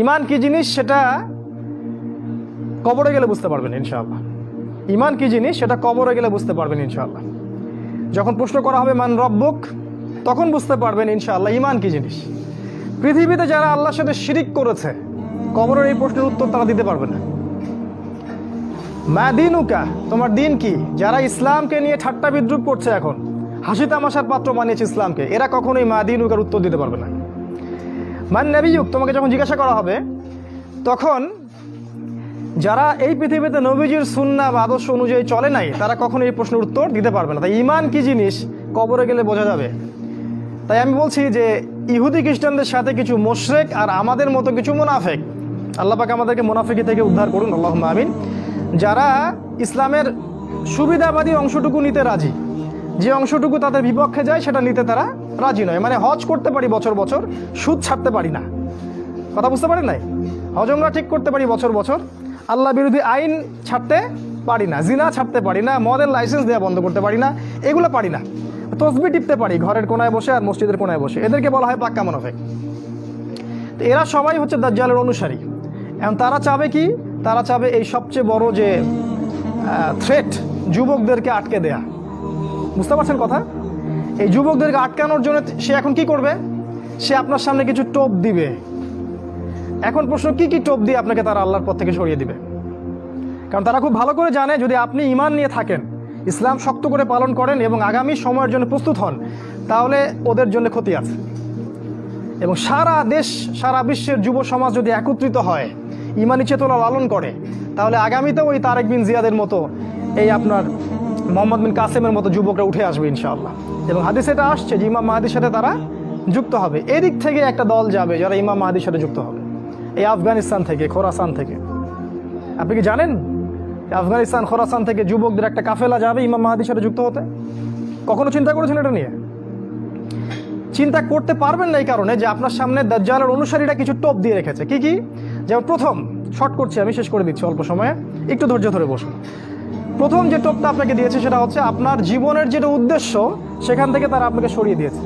ইমান কি জিনিস সেটা কবরে গেলে বুঝতে পারবেন ইনশাআল্লাহ। ইমান কি জিনিস সেটা কবরে গেলে বুঝতে পারবেন ইনশাআল্লাহ। যখন প্রশ্ন করা হবে মান রব্বুক, তখন বুঝতে পারবেন ইনশাআল্লাহ ইমান কি জিনিস। পৃথিবীতে যারা আল্লাহর সাথে শিরিক করেছে, কবরের এই প্রশ্নের উত্তর তারা দিতে পারবে না। মা দিনুকা, তোমার দিন কি? যারা ইসলামকে নিয়ে ঠাট্টা বিদ্রুপ করছে, এখন হাসি তামাশার পাত্র বানিয়েছে ইসলামকে, এরা কখনোই মা দিনুকার উত্তর দিতে পারবে না। মান নবিয়ুক, তোমাকে যখন জিজ্ঞাসা করা হবে, তখন যারা এই পৃথিবীতে নবীজির সুন্নাহ বা আদর্শ অনুযায়ী চলে নাই, তারা কখনো এই প্রশ্নের উত্তর দিতে পারবে না। তাই ইমান কি জিনিস কবরে গেলে বোঝা যাবে। তাই আমি বলছি যে ইহুদি খ্রিস্টানদের সাথে কিছু মুশরিক আর আমাদের মতো কিছু মুনাফিক, আল্লাহ পাক আমাদেরকে মুনাফিকি থেকে উদ্ধার করুন, আল্লাহুম্মা আমিন, যারা ইসলামের সুবিধাবাদী অংশটুকু নিতে রাজি, যে অংশটুকু তাদের বিপক্ষে যায় সেটা নিতে তারা রাজি নয়। মানে হজ করতে পারি বছর বছর, সুদ ছাড়তে পারি না। কথা বুঝতে পারেন নাই? হজ উমরা ঠিক করতে পারি বছর বছর, আল্লাহ বিরোধী আইন ছাড়তে পারি না, জিনা ছাড়তে পারি না, মদের লাইসেন্স দেওয়া বন্ধ করতে পারি না, এগুলো পারি না। তসবিহ টিপতে পারি ঘরের কোনায় বসে আর মসজিদের কোনায় বসে, এদেরকে বলা হয় পাক্কা মুনাফিক। তো এরা সবাই হচ্ছে দাজ্জালের অনুসারী। এখন তারা চাবে কি? তারা চাবে এই সবচেয়ে বড় যে থ্রেট, যুবকদেরকে আটকে দেয়া। বুঝতে পারছেন কথা? এই যুবকদেরকে আটকানোর জন্য সে এখন কি করবে? সে আপনার সামনে কিছু টোপ দিবে। এখন প্রশ্ন, কি কি টোপ দিয়ে আপনাকে তারা আল্লাহর পথ থেকে সরিয়ে দিবে? কারণ তারা খুব ভালো করে জানে, যদি আপনি ঈমান নিয়ে থাকেন, ইসলাম শক্ত করে পালন করেন এবং আগামী সময়ের জন্য প্রস্তুত হন, তাহলে ওদের জন্য ক্ষতি আছে। এবং সারা দেশ, সারা বিশ্বের যুব সমাজ যদি একত্রিত হয়, ঈমানি চেতনা লালন করে, তাহলে আগামীতেও ওই তারেক বিন জিয়াদের মতো, এই আপনার মোহাম্মদ বিন কাসেমের মতো যুবকরা উঠে আসবে ইনশাআল্লাহ। এবং হাদিসে এটা আসছে যে ইমাম মাহদির সাথে তারা যুক্ত হবে। এদিক থেকে একটা দল যাবে যারা ইমাম মাহদির সাথে যুক্ত হবে, এই আফগানিস্তান থেকে, খোরাসান থেকে। আপনি কি জানেন আফগানিস্তান, খোরাসান থেকে যুবকদের একটা কাফেলা যাবে ইমাম মাহদির সাথে যুক্ত হতে? কখনো চিন্তা করেছেন এটা নিয়ে? চিন্তা করতে পারবেন না এই কারণে যে আপনার সামনে দাজ্জালের অনুসারীরা কিছু টোপ দিয়ে রেখেছে। কি কি? যেমন প্রথম, শর্ট করছি আমি, শেষ করে দিচ্ছি অল্প সময়ে, একটু ধৈর্য ধরে বসুন। প্রথম যে টোপটা আপনাকে দিয়েছে সেটা হচ্ছে আপনার জীবনের যেটা উদ্দেশ্য, সেখান থেকে তারা আপনাকে সরিয়ে দিয়েছে।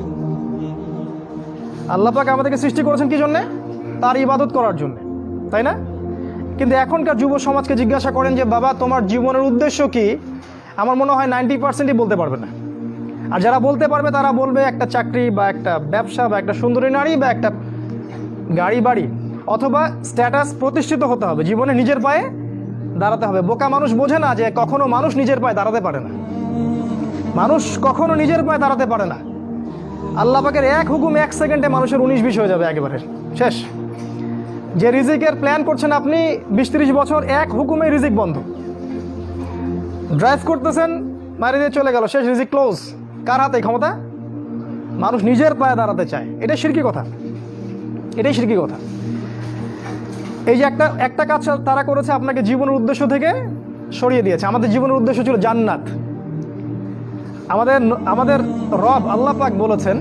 আল্লাহ পাক আমাদেরকে সৃষ্টি করেছেন কি জন্যে? তার ইবাদত করার জন্য, তাই না? কিন্তু এখনকার যুব সমাজকে জিজ্ঞাসা করেন যে বাবা তোমার জীবনের উদ্দেশ্য কি, আমার মনে হয় 90%ই বলতে পারবে না। আর যারা বলতে পারবে তারা বলবে একটা চাকরি বা একটা ব্যবসা বা একটা সুন্দরী নারী বা একটা গাড়ি বাড়ি, অথবা স্ট্যাটাস প্রতিষ্ঠিত হতে হবে, জীবনে নিজের পায়ে দাঁড়াতে হবে। বোকা মানুষ বোঝে না যে কখনো মানুষ নিজের পায়ে দাঁড়াতে পারে না। মানুষ কখনো নিজের পায়ে দাঁড়াতে পারে না। আল্লাহ পাকের এক হুকুম 1 সেকেন্ডে মানুষের 19-20 হয়ে যাবে, একেবারে শেষ। যে রিজিকের প্ল্যান করছেন আপনি 20-30 বছর, এক হুকুমে রিজিক বন্ধ। ড্রাইভ করতেছেন, মারি দিয়ে চলে গেল, শেষ, রিজিক ক্লোজ। কার হাতে ক্ষমতা? মানুষ নিজের পায়ে দাঁড়াতে চায়। এটাই শিরকি কথা, এটাই শিরকি কথা। এই যে একটা কাজ তারা করেছে, আপনাকে জীবনের উদ্দেশ্য থেকে সরিয়ে দিয়েছে। আমাদের জীবনের উদ্দেশ্য ছিল জান্নাত। আমাদের রব আল্লাহ পাক বলেছেন,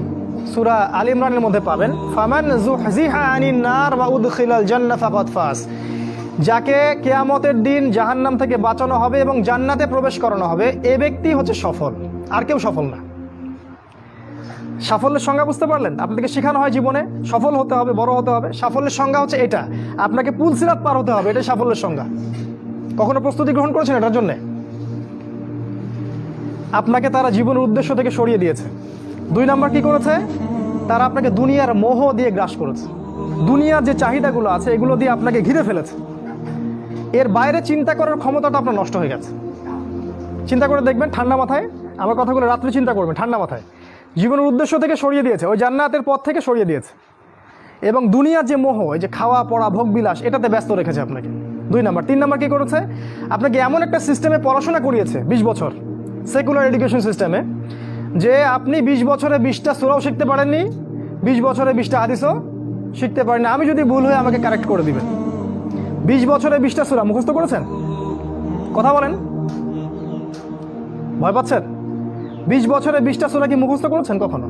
সূরা আল ইমরানের মধ্যে পাবেন, ফামান যুহজিহা আনিন নার ওয়া উদখিলাল জান্নাহ ফাকাদ ফাজ। যাকে কিয়ামতের দিন জাহান্নাম থেকে বাঁচানো হবে এবং জান্নাতে প্রবেশ করানো হবে, এ ব্যক্তি হচ্ছে সফল, আর কেউ সফল না। সাফল্যের সংজ্ঞা বুঝতে পারলেন? আপনাকে শেখানো হয় জীবনে সফল হতে হবে, বড় হতে হবে। সাফল্যের সংজ্ঞা হচ্ছে এটা, আপনাকে পুলসিরাত পার হতে হবে, এটাই সাফল্যের সংজ্ঞা। কখনো প্রস্তুতি গ্রহণ করেছেন এটার জন্যে? আপনাকে তারা জীবনের উদ্দেশ্য থেকে সরিয়ে দিয়েছে। 2 নম্বর কি করেছে? তারা আপনাকে দুনিয়ার মোহ দিয়ে গ্রাস করেছে। দুনিয়ার যে চাহিদাগুলো আছে এগুলো দিয়ে আপনাকে ঘিরে ফেলেছে। এর বাইরে চিন্তা করার ক্ষমতাটা আপনার নষ্ট হয়ে গেছে। চিন্তা করে দেখবেন ঠান্ডা মাথায়, আমার কথাগুলো রাত্রে চিন্তা করবেন ঠান্ডা মাথায়। জীবনের উদ্দেশ্য থেকে সরিয়ে দিয়েছে, ওই জান্নাতের পথ থেকে সরিয়ে দিয়েছে। এবং দুনিয়ার যে মোহ, এই যে খাওয়া পড়া ভোগ বিলাস, এটাতে ব্যস্ত রেখেছে আপনাকে। 2 নম্বর। 3 নম্বর কি করেছে? আপনাকে এমন একটা সিস্টেমে পড়াশোনা করিয়েছে 20 বছর, সেকুলার এডুকেশন সিস্টেমে, যে আপনি 20 বছরে 20টা সূরাও শিখতে পারেননি, 20 বছরে 20টা হাদিসও শিখতে পারেননি। আমি যদি ভুল হয়ে আমাকে কারেক্ট করে দিবেন। 20 বছরে 20টা সূরা মুখস্থ করেছেন? কথা বলেন, ভয় পাচ্ছেন? 20 বছরে 20টা সূরা কি মুখস্থ করেছেন কখনো?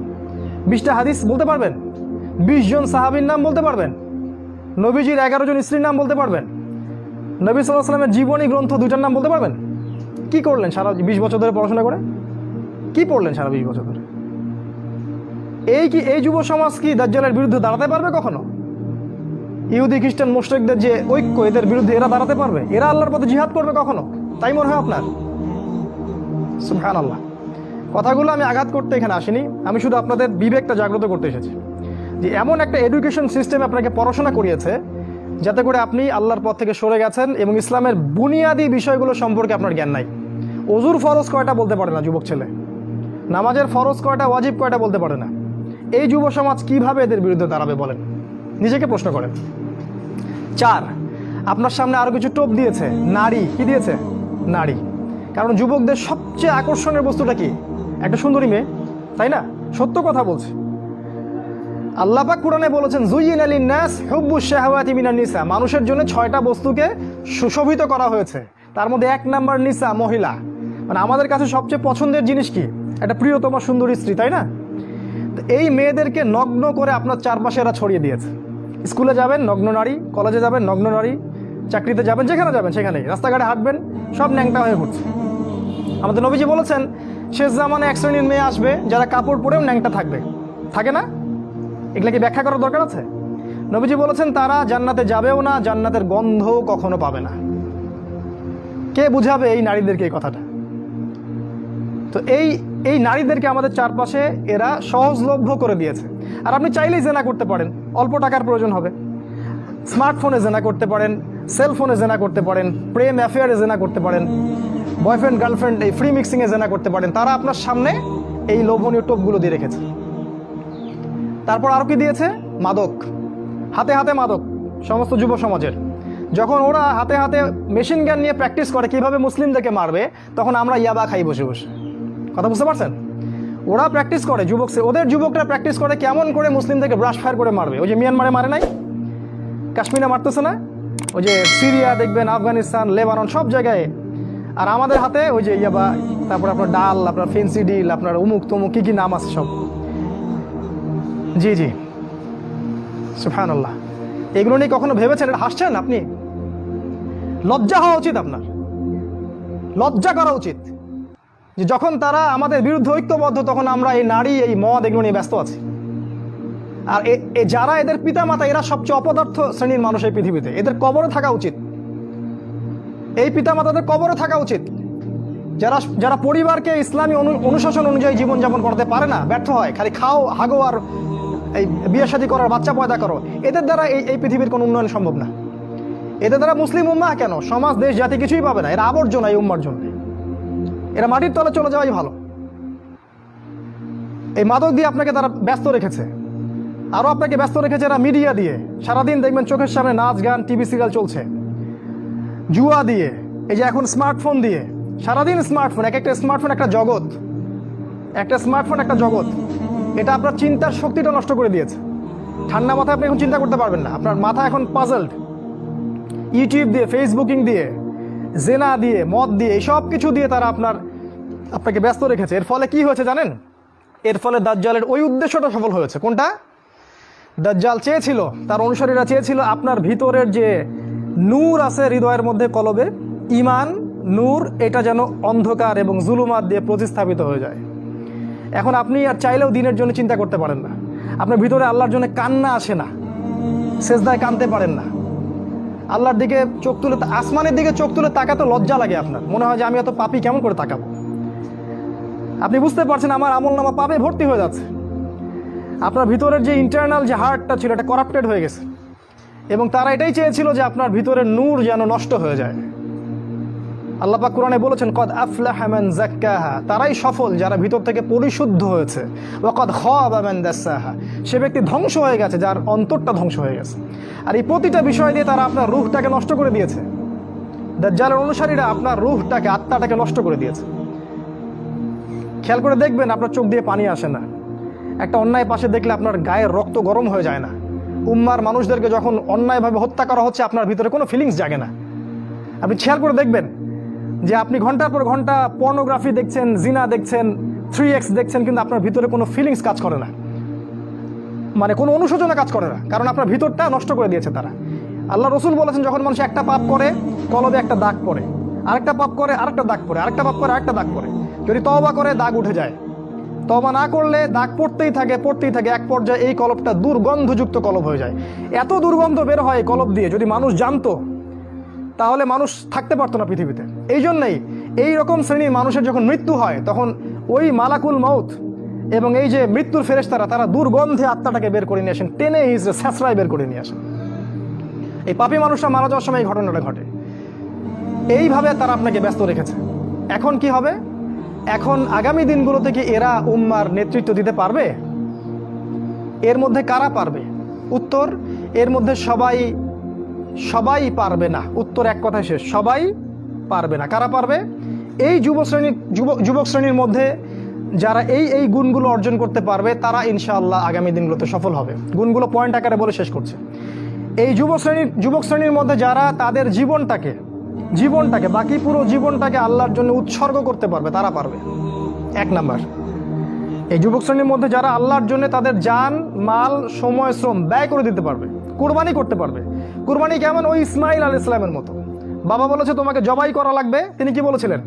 20টা হাদিস বলতে পারবেন? 20 জন সাহাবীর নাম বলতে পারবেন? নবীজির 11 জন স্ত্রীর নাম বলতে পারবেন? নবী সাল্লাল্লাহু আলাইহি ওয়াসাল্লামের জীবনী গ্রন্থ 2টার নাম বলতে পারবেন? কি করলেন সারা 20 বছর ধরে পড়াশোনা করে? কি পড়লেন সারা 20 বছর ধরে? এই যুব সমাজ কি দাজ্জালের বিরুদ্ধে দাঁড়াতে পারবে কখনো? ইহুদি খ্রিস্টান মুশরিকদের যে ঐক্য, এদের বিরুদ্ধে এরা দাঁড়াতে পারবে? এরা আল্লাহর পথে জিহাদ করবে কখনো? তাই মনে হয় আপনার? সুবহানাল্লাহ। কথাগুলো আমি আঘাত করতে এখানে আসিনি, আমি শুধু আপনাদের বিবেকটা জাগ্রত করতে এসেছি যে এমন একটা এডুকেশন সিস্টেম আপনাকে পড়াশোনা করিয়েছে যাতে করে আপনি আল্লাহর পথ থেকে সরে গেছেন এবং ইসলামের বুনিয়াদি বিষয়গুলো সম্পর্কে আপনার জ্ঞান নাই। ওযুর ফরজ কয়টা বলতে পারে না যুবক ছেলে, নামাজের ফরজ কয়টা, ওয়াজিব কয়টা বলতে পারে না। এই যুব সমাজ কিভাবে এদের বিরুদ্ধে দাঁড়াবে বলেন? নিজেকে প্রশ্ন করেন। 4, আপনার সামনে আরো কিছু টোপ দিয়েছে। নারী। কি দিয়েছে? নারী। কারণ যুবকদের সবচেয়ে আকর্ষণের বস্তুটা কি? একটা সুন্দরী মেয়ে, তাই না? সত্য কথা বলছে। আল্লাহ পাক কোরআনে বলেছেন যুয়িনা লিন-নাস হুব্বুশ শাহাওয়াতি মিনান নিসা, মানুষের জন্য 6টা বস্তুকে সুশোভিত করা হয়েছে। তার মধ্যে 1 নাম্বার নিসা, মহিলা। মানে আমাদের কাছে সবচেয়ে পছন্দের জিনিস কি? একটা প্রিয়তমা সুন্দরী স্ত্রী, তাই না? তো এই মেয়েদেরকে নগ্ন করে আপনার চারপাশে এরা ছড়িয়ে দিয়েছে। স্কুলে যাবেন নগ্ন নারী, কলেজে যাবেন নগ্ন নারী, চাকরিতে যাবেন, যেখানে যাবেন সেখানেই, রাস্তাঘাটে হাঁটবেন সব ন্যাংটা হয়ে ঘুরছে। আমাদের নবীজি বলেছেন শেষ জামানে এক শ্রেণীর মেয়ে আসবে যারা কাপড় পরেও ন্যাংটা থাকবে। থাকে না? এগুলা কি ব্যাখ্যা করার দরকার আছে? নবীজি বলেছেন তারা জান্নাতে যাবেও না, জান্নাতের গন্ধও কখনো পাবে না। কে বুঝাবে এই নারীদেরকে এই কথাটা? তো এই নারীদেরকে আমাদের চারপাশে এরা সহজলভ্য করে দিয়েছে। আর আপনি চাইলেই জেনা করতে পারেন, অল্প টাকার প্রয়োজন হবে। স্মার্টফোনে জেনা করতে পারেন, সেলফোনে জেনা করতে পারেন, প্রেম অ্যাফেয়ারে জেনা করতে পারেন, বয়ফ্রেন্ড গার্লফ্রেন্ড এই ফ্রি মিক্সিংয়ে জেনা করতে পারেন। তারা আপনার সামনে এই লোভনীয় টোপগুলো দিয়ে রেখেছে। তারপর আরও কি দিয়েছে? মাদক। হাতে হাতে মাদক সমস্ত যুব সমাজের। যখন ওরা হাতে হাতে মেশিন গান নিয়ে প্র্যাকটিস করে কিভাবে মুসলিমদেরকে মারবে, তখন আমরা ইয়াবা খাই বসে বসে। কথা বুঝতে পারছেন? ওরা প্র্যাকটিস করে, ওদের যুবকরা প্র্যাকটিস করে কেমন করে মুসলিমদেরকে ব্রাশ ফায়ার করে মারবে। ওই যে মিয়ানমারে মারে নাই, কাশ্মীরে মারতেছে না, ওই যে সিরিয়া দেখবেন, আফগানিস্তান, লেবানন, সব জায়গায়। আর আমাদের হাতে ওই যে ইয়াবা, তারপর আপনার ডাল, আপনার ফেন্সি ডিল, আপনার উমুক তমুক কী কী নাম আছে সব। জি জি, সুবহানাল্লাহ। এগুলো নিয়ে কখনো ভেবেছেন? এটা হাসছেন আপনি? লজ্জা হওয়া উচিত আপনার, লজ্জা করা উচিত যে যখন তারা আমাদের বিরুদ্ধে ঐক্যবদ্ধ তখন আমরা এই নারী, এই মদ, এগুলো নিয়ে ব্যস্ত আছি। আর যারা এদের পিতামাতা, এরা সবচেয়ে অপদার্থ শ্রেণীর মানুষ এই পৃথিবীতে। এদের কবরে থাকা উচিত, এই পিতামাতাদের কবরে থাকা উচিত। যারা পরিবারকে ইসলামী অনুশাসন অনুযায়ী জীবনযাপন করতে পারে না, ব্যর্থ হয়, খালি খাও, হাগো আর এই বিয়ে শাদী করার, বাচ্চা পয়দা করো, এদের দ্বারা এই পৃথিবীর কোনো উন্নয়ন সম্ভব না। এদের দ্বারা মুসলিম উম্মাহ কেন, সমাজ, দেশ, জাতি কিছুই পাবে না। এরা আবর্জনা এই উম্মার জন্য। এরা মাটির তলে চলে যাওয়াই ভালো। এই মাদক দিয়ে আপনাকে তারা ব্যস্ত রেখেছে। আরও আপনাকে ব্যস্ত রেখেছে এরা মিডিয়া দিয়ে। সারাদিন দেখবেন চোখের সামনে নাচ গান, টিভি সিরিয়াল চলছে। জুয়া দিয়ে, এই যে এখন স্মার্টফোন দিয়ে, সারাদিন স্মার্টফোন, একটা স্মার্টফোন একটা জগৎ, একটা স্মার্টফোন একটা জগৎ। এটা আপনার চিন্তার শক্তিটা নষ্ট করে দিয়েছে। ঠান্ডা মাথায় আপনি এখন চিন্তা করতে পারবেন না, আপনার মাথা এখন পাজলড। ইউটিউব দিয়ে, ফেসবুকিং দিয়ে, জেনা দিয়ে, মদ দিয়ে, এই সব কিছু দিয়ে তারা আপনাকে ব্যস্ত রেখেছে। এর ফলে কি হয়েছে জানেন? এর ফলে দাজ্জালের ওই উদ্দেশ্যটা সফল হয়েছে। কোনটা? দাজ্জাল চেয়েছিল, তার অনুসারীরা চেয়েছিল আপনার ভিতরের যে নূর আছে হৃদয়ের মধ্যে, কলবে ঈমান, নূর, এটা যেন অন্ধকার এবং জুলুমাত দিয়ে প্রতিস্থাপিত হয়ে যায়। এখন আপনি আর চাইলেও দিনের জন্য চিন্তা করতে পারেন না। আপনার ভিতরে আল্লাহর জন্য কান্না আসে না, সেজদায় কাঁদতে পারেন না, আল্লাহর দিকে চোখ তুলে, আসমানের দিকে চোখ তুলে তাকাতে লজ্জা লাগে। আপনার মনে হয় যে আমি এত পাপী, কেমন করে তাকাবো? আপনি বুঝতে পারছেন আমার আমলনামা পাপে ভর্তি হয়ে যাচ্ছে। আপনার ভিতরের যে ইন্টারনাল যে হার্টটা ছিল, এটা করাপ্টেড হয়ে গেছে। এবং তারা এটাই চেয়েছিল যে আপনার ভিতরের নূর যেন নষ্ট হয়ে যায়। আল্লাহ পাক কোরআনে বলেছেন কদ আফলাহা মান যাক্কাহা, তারাই সফল যারা ভিতর থেকে পরিশুদ্ধ হয়েছে। ওয়া কদ খাবা মান দাসাহা, সে ব্যক্তি ধ্বংস হয়ে গেছে যার অন্তরটা ধ্বংস হয়ে গেছে। আর এই প্রতিটা বিষয় দিয়ে তারা আপনার রূহটাকে নষ্ট করে দিয়েছে। দাজ্জালের অনুসারীরা আপনার রূহটাকে, আত্মাটাকে নষ্ট করে দিয়েছে। খেয়াল করে দেখবেন আপনার চোখ দিয়ে পানি আসে না। একটা অন্যায় পাশে দেখলে আপনার গায়ের রক্ত গরম হয়ে যায় না। উম্মার মানুষদেরকে যখন অন্যায়ভাবে হত্যা করা হচ্ছে, আপনার ভিতরে কোনো ফিলিংস জাগে না। আপনি খেয়াল করে দেখবেন যে আপনি ঘন্টার পর ঘন্টা পর্নোগ্রাফি দেখছেন, জিনা দেখছেন, 3x দেখছেন, কিন্তু আপনার ভিতরে কোনো ফিলিংস কাজ করে না, মানে কোনো অনুশোচনা কাজ করে না। কারণ আপনার ভিতরটা নষ্ট করে দিয়েছে তারা। আল্লাহ রসুল বলেছেন যখন মানুষ একটা পাপ করে, কলবে একটা দাগ পড়ে, আরেকটা পাপ করে আরেকটা দাগ পড়ে, আরেকটা পাপ করে আরেকটা দাগ পড়ে। যদি তওবা করে দাগ উঠে যায়, তওবা না করলে দাগ পড়তেই থাকে, এক পর্যায়ে এই কলবটা দুর্গন্ধযুক্ত কলব হয়ে যায়। এত দুর্গন্ধ বের হয় এই কলব দিয়ে, যদি মানুষ জানতো তাহলে মানুষ থাকতে পারতো না পৃথিবীতে। এই জন্যই এই রকম শ্রেণীর মানুষের যখন মৃত্যু হয় তখন ওই মালাকুল মাউত এবং এই যে মৃত্যুর ফেরেশতারা তারা দুর্গন্ধে আত্মাটাকে বের করে নিয়ে আসেন, টেনে হিজড়ে ছ্যাঁচড়ায় বের করে নিয়ে আসেন। এই পাপী মানুষরা মারা যাওয়ার সময় এই ঘটনাটা ঘটে। এইভাবে তারা আপনাকে ব্যস্ত রেখেছে। এখন কি হবে? এখন আগামী দিনগুলো থেকে এরা উম্মার নেতৃত্ব দিতে পারবে? এর মধ্যে কারা পারবে? উত্তর, এর মধ্যে সবাই পারবে না। উত্তর এক কথায় শেষ, সবাই পারবে না। কারা পারবে? এই যুবক শ্রেণীর মধ্যে যারা এই গুণগুলো অর্জন করতে পারবে তারা ইনশাআল্লাহ আগামী দিনগুলোতে সফল হবে। গুণগুলো পয়েন্ট আকারে বলে শেষ করছে। এই যুবক শ্রেণীর মধ্যে যারা তাদের জীবনটাকে বাকি পুরো জীবনটাকে আল্লাহর জন্য উৎসর্গ করতে পারবে তারা পারবে। এক নাম্বার, এই যুবক শ্রেণীর মধ্যে যারা আল্লাহর জন্য তাদের জান, মাল, সময়, শ্রম ব্যয় করে দিতে পারবে, কুরবানি করতে পারবে। কুরবানি কেমন? ওই ইসমাইল আলাইহিস সালামের মতো। বাবা বলেছে তোমাকে জবাই করা লাগবে, তিনি কি বলেছিলেন?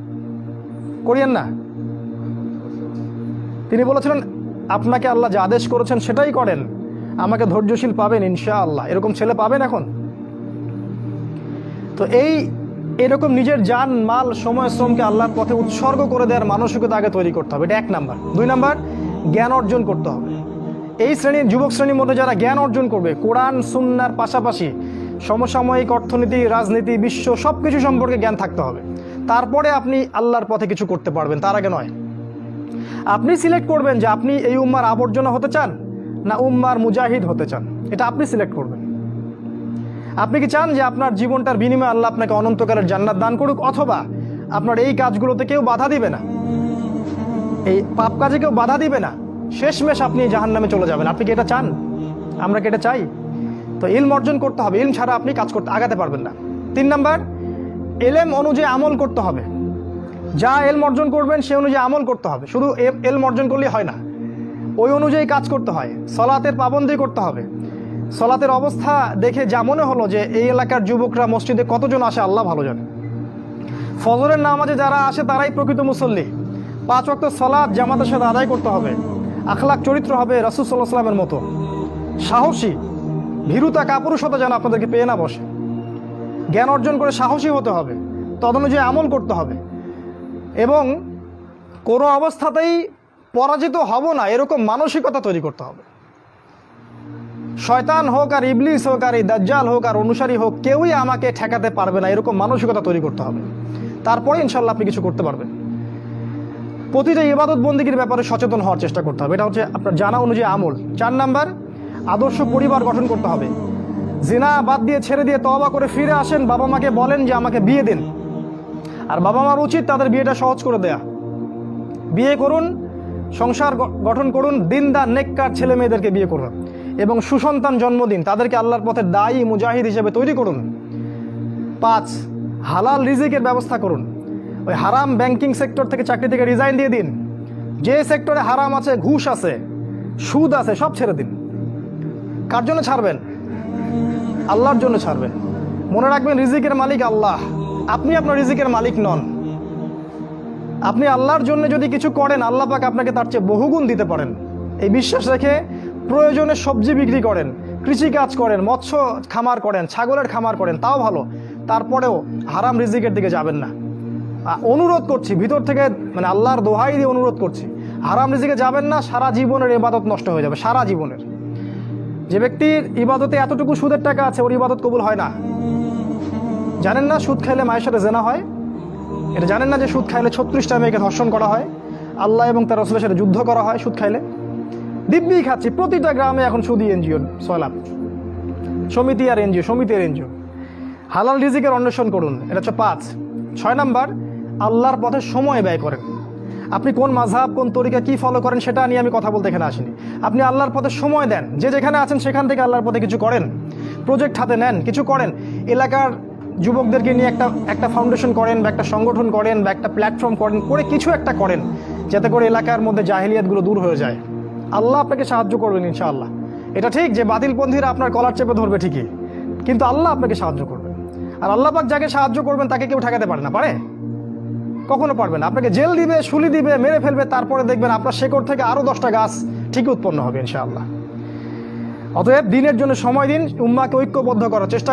করিয়েন না। তিনি বলেছিলেন আপনাকে আল্লাহ যে আদেশ করেছেন সেটাই করেন, আমাকে ধৈর্যশীল পাবেন ইনশাআল্লাহ। এরকম ছেলে পাবেন এখন? তো এরকম নিজের জান, মাল, সময়, শ্রমকে আল্লাহর পথে উৎসর্গ করে দেওয়ার মানসিকতা আগে তৈরি করতে হবে। এটা এক নাম্বার। দুই নাম্বার, জ্ঞান অর্জন করতে হবে। এই যুবক শ্রেণীর মধ্যে যারা জ্ঞান অর্জন করবে, কোরআন সুন্নাহর পাশাপাশি সমসাময়িক অর্থনীতি, রাজনীতি, বিশ্ব সব কিছু সম্পর্কে জ্ঞান থাকতে হবে। তারপরে আপনি আল্লাহর পথে কিছু করতে পারবেন, তার আগে নয়। আপনি সিলেক্ট করবেন যে আপনি এই উম্মার আবর্জনা হতে চান না উম্মার মুজাহিদ হতে চান, এটা আপনি সিলেক্ট করবেন। আপনি কি চান যে আপনার জীবনটার বিনিময়ে আল্লাহ আপনাকে অনন্তকালের জান্নাত দান করুক, অথবা আপনার এই কাজগুলোতে কেউ বাধা দিবে না, এই পাপ কাজে কেউ বাধা দিবে না, শেষমেশ আপনি জাহান্নামে চলে যাবেন? আপনি কি এটা চান? আমরা কি এটা চাই? তো ইলম অর্জন করতে হবে। ইলম ছাড়া আপনি কাজ করতে আগাতে পারবেন না। তিন নাম্বার, এলেম অনুযায়ী আমল করতে হবে। যা এলম অর্জন করবেন সে অনুযায়ী আমল করতে হবে। শুধু এলম অর্জন করলেই হয় না, ওই অনুযায়ী কাজ করতে হয়। সলাতের পাবন্দি করতে হবে। সলাতের অবস্থা দেখে যা মনে হলো যে এই এলাকার যুবকরা মসজিদে কতজন আসে আল্লাহ ভালো জানে। ফজরের নামাজে যারা আসে তারাই প্রকৃত মুসল্লি। 5 ওয়াক্ত সলাত জামাতের সাথে আদায় করতে হবে। আখলাক চরিত্র হবে রাসূল সাল্লাল্লাহু আলাইহি ওয়াসাল্লামের মতো। সাহসী, ভীরুতা, কাপুরুষতা যেন আপনাদেরকে পেয়ে না বসে। জ্ঞান অর্জন করে সাহসী হতে হবে, তদনুযায়ী আমল করতে হবে, এবং কোনো অবস্থাতেই পরাজিত হব না এরকম মানসিকতা তৈরি করতে হবে। শয়তান হোক আর ইবলিস হোক আর এই দাজ্জাল হোক আর অনুসারী হোক, কেউই আমাকে ঠেকাতে পারবে না এরকম মানসিকতা তৈরি করতে হবে। তারপরে ইনশাল্লাহ আপনি কিছু করতে পারবেন। প্রতিটা ইবাদত বন্দিগির ব্যাপারে সচেতন হওয়ার চেষ্টা করতে হবে, এটা হচ্ছে আপনার জানা অনুযায়ী আমল। 4 নাম্বার, আদর্শ পরিবার গঠন করতে হবে। জিনা বাদ দিয়ে ছেড়ে দিয়ে তওবা করে ফিরে আসেন, বাবা মাকে বলেন যে আমাকে বিয়ে দিন। আর বাবা মার উচিত তাদের বিয়েটা সহজ করে দেয়া। বিয়ে করুন, সংসার গঠন করুন, দিনদার নেককার ছেলে মেয়েদেরকে বিয়ে করুন এবং সুসন্তান জন্ম দিন, তাদেরকে আল্লাহর পথে দায়ী মুজাহিদ হিসেবে তৈরি করুন। 5, হালাল রিজিকের ব্যবস্থা করুন। ওই হারাম ব্যাংকিং সেক্টর থেকে, চাকরি থেকে রিজাইন দিয়ে দিন। যে সেক্টরে হারাম আছে, ঘুষ আছে, সুদ আছে, সব ছেড়ে দিন। কার জন্য ছাড়বেন? আল্লাহর জন্য ছাড়বেন। মনে রাখবেন রিজিকের মালিক আল্লাহ, আপনি আপনার রিজিকের মালিক নন। আপনি আল্লাহর জন্য যদি কিছু করেন, আল্লাহ পাক আপনাকে তার চেয়ে বহুগুণ দিতে পারেন। এই বিশ্বাস রেখে প্রয়োজনে সবজি বিক্রি করেন, কৃষিকাজ করেন, মৎস্য খামার করেন, ছাগলের খামার করেন, তাও ভালো। তারপরেও হারাম রিজিকের দিকে যাবেন না। অনুরোধ করছি ভিতর থেকে, মানে আল্লাহর দোহাই দিয়ে অনুরোধ করছি, হারাম রিজিকে যাবেন না। সারা জীবনের ইবাদত নষ্ট হয়ে যাবে, সারা জীবনের। যে ব্যক্তির ইবাদতে এতটুকু সুদের টাকা আছে, ওর ইবাদত কবুল হয় না। জানেন না সুদ খাইলে মায়ের সাথে জেনা হয়? এটা জানেন না যে সুদ খাইলে 36টা মেয়েকে ধর্ষণ করা হয়, আল্লাহ এবং তার রাসূলের সাথে যুদ্ধ করা হয় সুদ খাইলে? দিব্যি খাচ্ছি, প্রতিটা গ্রামে এখন সুদী এনজিও, সয়লাভ সমিতি আর এনজিও, সমিতি আর এনজিও। হালাল রিজিকের অন্বেষণ করুন, এটা হচ্ছে 5। 6 নাম্বার, আল্লাহর পথে সময় ব্যয় করেন। আপনি কোন মাযহাব, কোন তরিকা, কি ফলো করেন সেটা নিয়ে আমি কথা বলতে এখানে আসিনি। আপনি আল্লাহর পথে সময় দেন, যে যেখানে আছেন সেখান থেকে আল্লাহর পথে কিছু করেন, প্রজেক্ট হাতে নেন, কিছু করেন। এলাকার যুবকদেরকে নিয়ে একটা ফাউন্ডেশন করেন, বা একটা সংগঠন করেন, বা একটা প্ল্যাটফর্ম করেন, করে কিছু একটা করেন, যাতে করে এলাকার মধ্যে জাহেলিয়াতগুলো দূর হয়ে যায়। আল্লাহ আপনাকে সাহায্য করবেন ইনশাআল্লাহ। এটা ঠিক যে বাতিলপন্থীরা আপনার কলার চেপে ধরবে ঠিকই, কিন্তু আল্লাহ আপনাকে সাহায্য করবেন। আর আল্লাহ পাক যাকে সাহায্য করবেন তাকে কেউ ঠেকাতে পারে না, পারে? কখনো পারবে না। আপনাকে জেল দিবে, শুলি দিবে, মেরে ফেলবে, তারপরে দেখবেন আপনার শেকড় থেকে আরও 10টা গাছ ঠিকই উৎপন্ন হবে ইনশাআল্লাহ। অতএব দিনের জন্য সময় দিন, উম্মাহকে ঐক্যবদ্ধ করার চেষ্টা